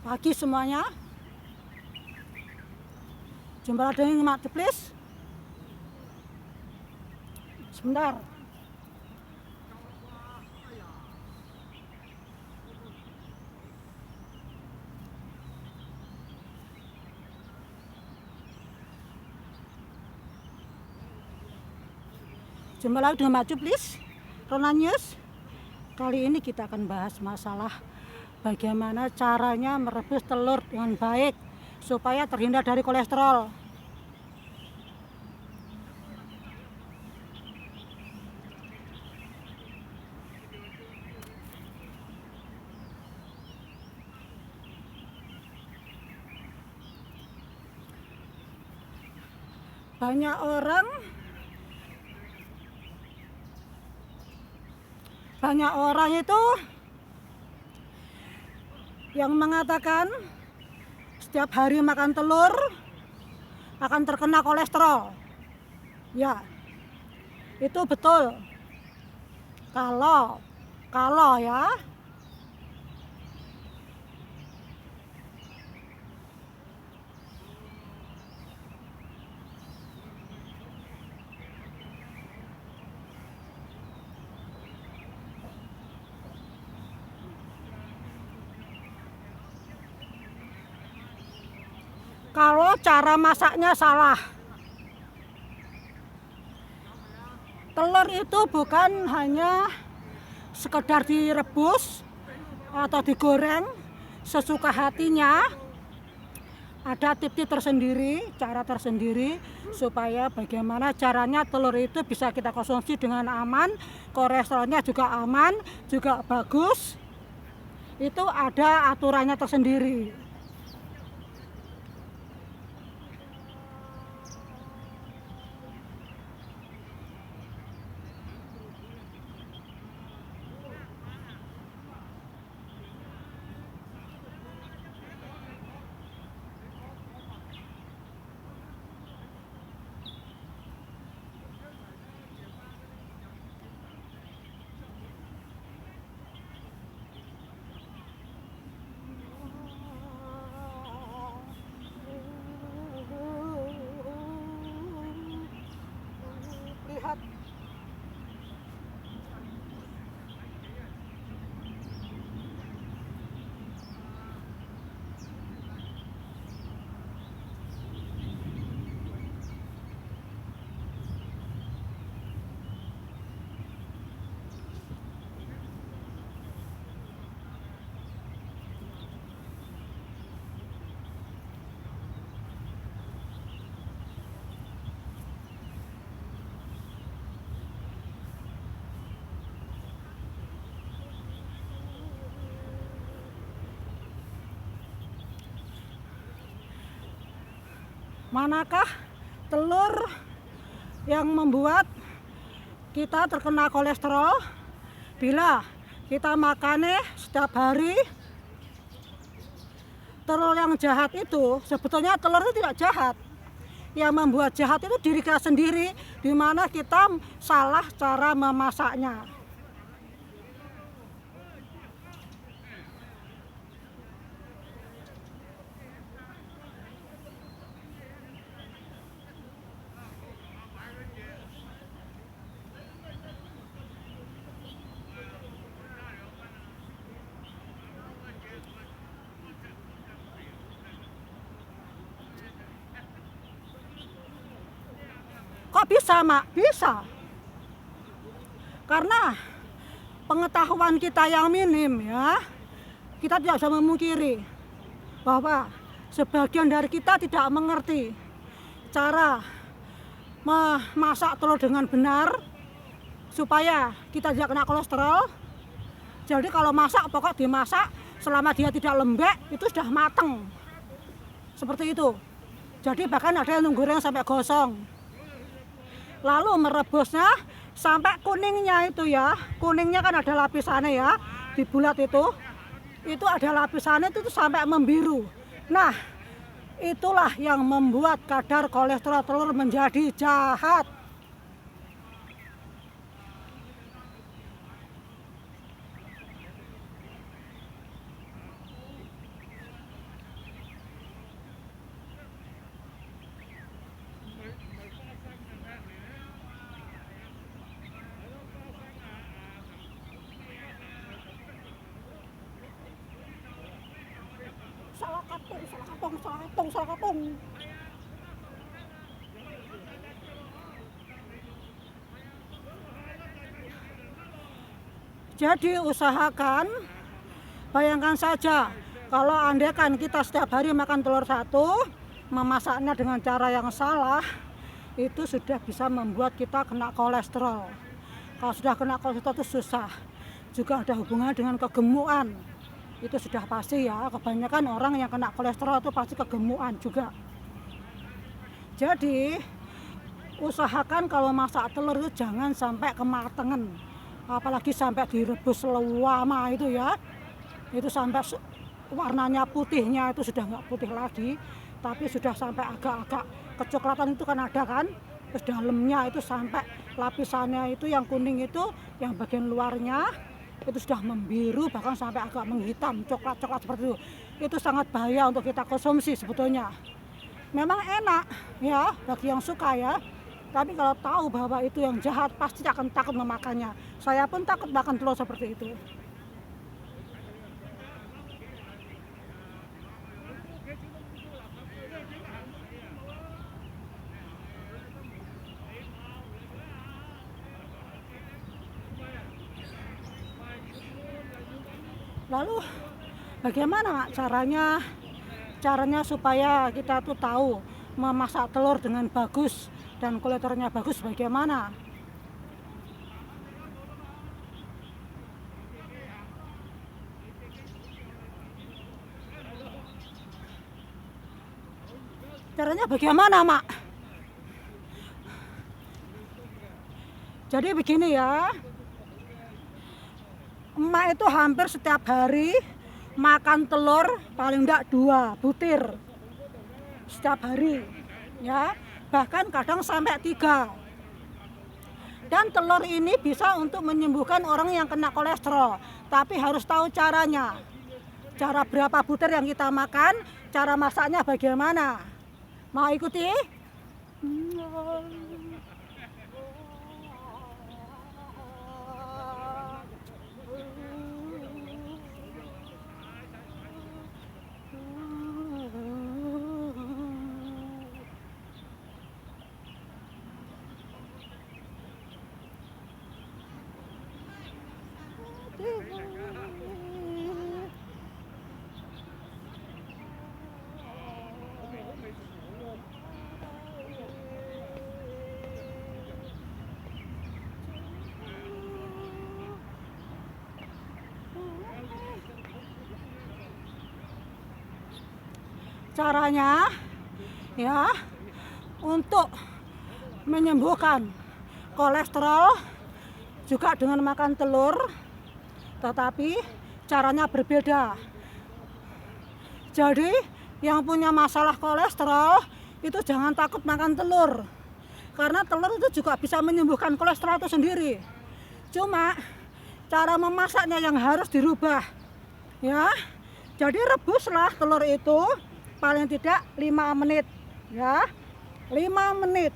Pagi semuanya. Jumpa lagi dengan Mak Deplis. Sebentar. Jumpa lagi dengan Mak Deplis, Rona News. Kali ini kita akan bahas masalah bagaimana caranya merebus telur dengan baik supaya terhindar dari kolesterol. Banyak orang itu yang mengatakan setiap hari makan telur akan terkena kolesterol. Ya, itu betul. Kalau ya, kalau cara masaknya salah. Telur itu bukan hanya sekedar direbus atau digoreng sesuka hatinya. Ada tips tersendiri, cara tersendiri supaya bagaimana caranya telur itu bisa kita konsumsi dengan aman, kolesterolnya juga aman, juga bagus. Itu ada aturannya tersendiri. Lihat. Manakah telur yang membuat kita terkena kolesterol? Bila kita makannya setiap hari. Telur yang jahat itu sebetulnya telur itu tidak jahat. Yang membuat jahat itu diri kita sendiri, di mana kita salah cara memasaknya. Kok bisa, Mak? Bisa. Karena pengetahuan kita yang minim ya, kita tidak bisa memungkiri bahwa sebagian dari kita tidak mengerti cara memasak telur dengan benar supaya kita tidak kena kolesterol. Jadi kalau masak, pokok dimasak selama dia tidak lembek itu sudah mateng. Seperti itu. Jadi bahkan ada yang goreng sampai gosong. Lalu merebusnya sampai kuningnya itu ya, kuningnya kan ada lapisannya ya, di bulat itu ada lapisannya itu sampai membiru. Nah, itulah yang membuat kadar kolesterol telur menjadi jahat. Salah kaprong, salah kaprong, salah kaprong. Jadi usahakan, bayangkan saja kalau andaikan kita setiap hari makan telur satu, memasaknya dengan cara yang salah, itu sudah bisa membuat kita kena kolesterol. Kalau sudah kena kolesterol itu susah. Juga ada hubungan dengan kegemukan. Itu sudah pasti ya, kebanyakan orang yang kena kolesterol itu pasti kegemukan juga. Jadi usahakan kalau masak telur itu jangan sampai kematangan, apalagi sampai direbus lama itu ya, itu sampai warnanya putihnya itu sudah nggak putih lagi, tapi sudah sampai agak-agak kecoklatan itu kan ada kan, terus dalamnya itu sampai lapisannya itu yang kuning itu, yang bagian luarnya itu sudah membiru, bahkan sampai agak menghitam, coklat-coklat seperti itu sangat bahaya untuk kita konsumsi sebetulnya. Memang enak ya bagi yang suka ya, tapi kalau tahu bahwa itu yang jahat pasti akan takut memakannya. Saya pun takut makan telur seperti itu. Lalu bagaimana caranya supaya kita tuh tahu memasak telur dengan bagus dan kuliternya bagus bagaimana? Caranya bagaimana, Mak? Jadi begini ya, emak itu hampir setiap hari makan telur paling enggak 2 butir setiap hari ya, bahkan kadang sampai 3. Dan telur ini bisa untuk menyembuhkan orang yang kena kolesterol, tapi harus tahu caranya. Cara berapa butir yang kita makan, cara masaknya bagaimana. Mau ikuti? Caranya ya, untuk menyembuhkan kolesterol juga dengan makan telur, tetapi caranya berbeda. Jadi yang punya masalah kolesterol itu jangan takut makan telur, karena telur itu juga bisa menyembuhkan kolesterol itu sendiri. Cuma cara memasaknya yang harus dirubah ya. Jadi rebuslah telur itu paling tidak 5 menit ya, 5 menit.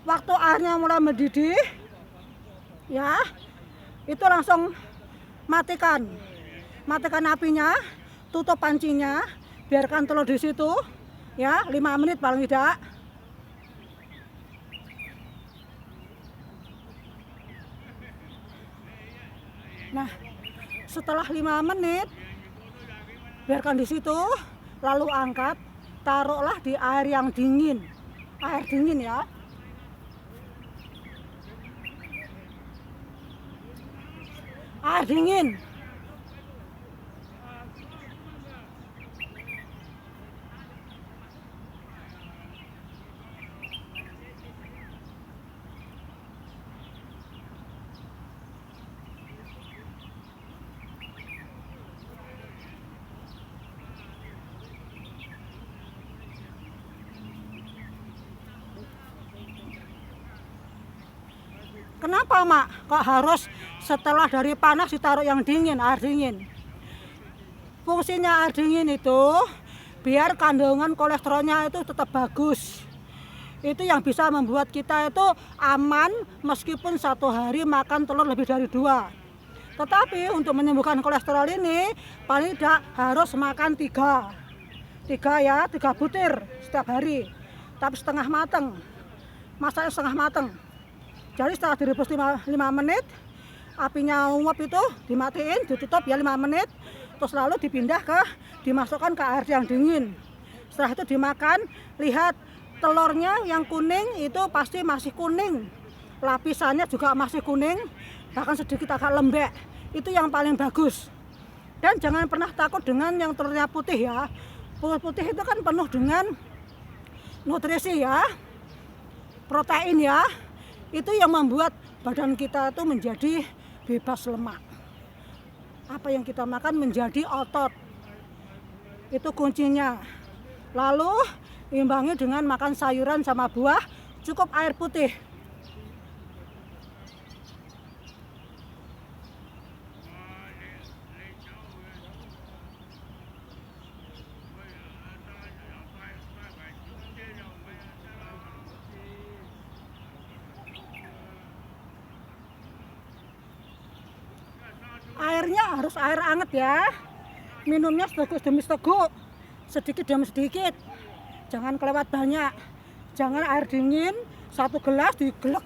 Waktu airnya mulai mendidih ya, itu langsung matikan apinya, tutup pancinya, biarkan telur di situ ya, 5 menit paling tidak. Nah, setelah 5 menit biarkan di situ, lalu angkat, taruhlah di air yang dingin. Air dingin ya. Air dingin. Kenapa, Mak? Kok harus setelah dari panas ditaruh yang dingin, air dingin? Fungsinya air dingin itu biar kandungan kolesterolnya itu tetap bagus. Itu yang bisa membuat kita itu aman meskipun 1 hari makan telur lebih dari 2. Tetapi untuk menyembuhkan kolesterol ini paling tidak harus makan 3 butir setiap hari, tapi setengah mateng, masaknya setengah mateng. Jadi setelah direbus 5 menit, apinya uap itu dimatiin, ditutup ya 5 menit, terus lalu dimasukkan ke air yang dingin. Setelah itu dimakan, lihat telurnya yang kuning itu pasti masih kuning, lapisannya juga masih kuning, bahkan sedikit agak lembek. Itu yang paling bagus. Dan jangan pernah takut dengan yang telurnya putih ya. Putih itu kan penuh dengan nutrisi ya, protein ya. Itu yang membuat badan kita itu menjadi bebas lemak. Apa yang kita makan menjadi otot. Itu kuncinya. Lalu imbangi dengan makan sayuran sama buah, cukup air putih. Airnya harus air anget ya. Minumnya seteguk demi seteguk, sedikit demi sedikit. Jangan kelewat banyak. Jangan air dingin 1 gelas digelek.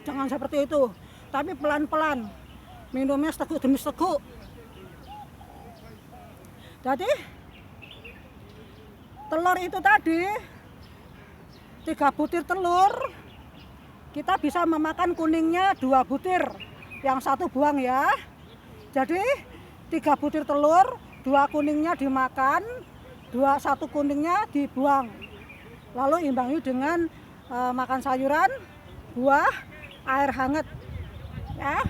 Jangan seperti itu. Tapi pelan-pelan. Minumnya seteguk demi seteguk. Jadi telur itu tadi 3 butir telur, kita bisa memakan kuningnya 2 butir. Yang 1 buang ya. Jadi 3 butir telur, 2 kuningnya dimakan, 1 kuningnya dibuang. Lalu imbangi dengan makan sayuran, buah, air hangat ya.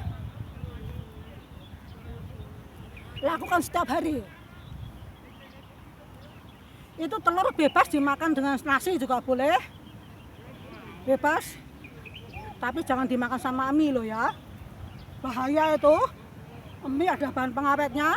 Lakukan setiap hari. Itu telur bebas dimakan dengan nasi juga boleh, bebas, tapi jangan dimakan sama mie loh ya. Bahaya itu, mie ada bahan pengawetnya.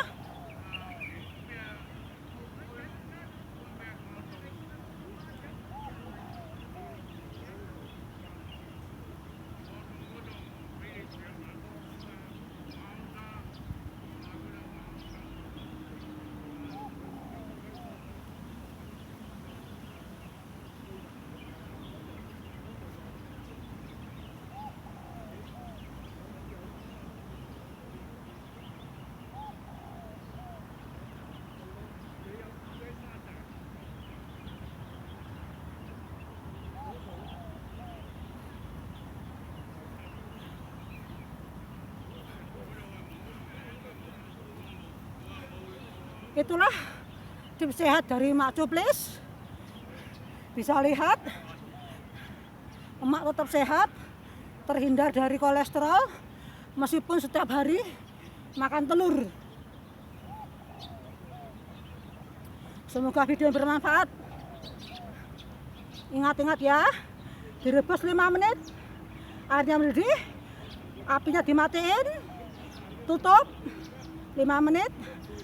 Itulah tips sehat dari Mak Cuplis. Bisa lihat, emak tetap sehat, terhindar dari kolesterol, meskipun setiap hari makan telur. Semoga video bermanfaat. Ingat-ingat ya, direbus 5 menit, airnya mendidih, apinya dimatiin, tutup 5 menit,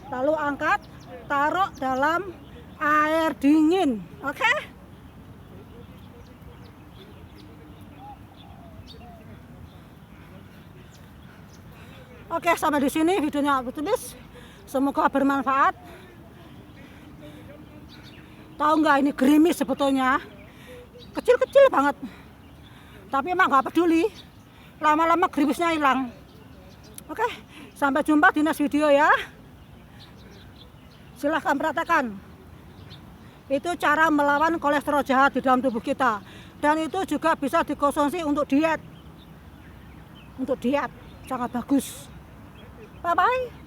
lalu angkat, taruh dalam air dingin. Oke? Oke, sampai di sini videonya aku tulis. Semoga bermanfaat. Tahu nggak ini gerimis sebetulnya? Kecil-kecil banget. Tapi emang nggak peduli. Lama-lama gerimisnya hilang. Oke, sampai jumpa di next video ya. Silahkan praktekkan. Itu cara melawan kolesterol jahat di dalam tubuh kita. Dan itu juga bisa dikonsumsi untuk diet. Untuk diet, sangat bagus. Bye-bye.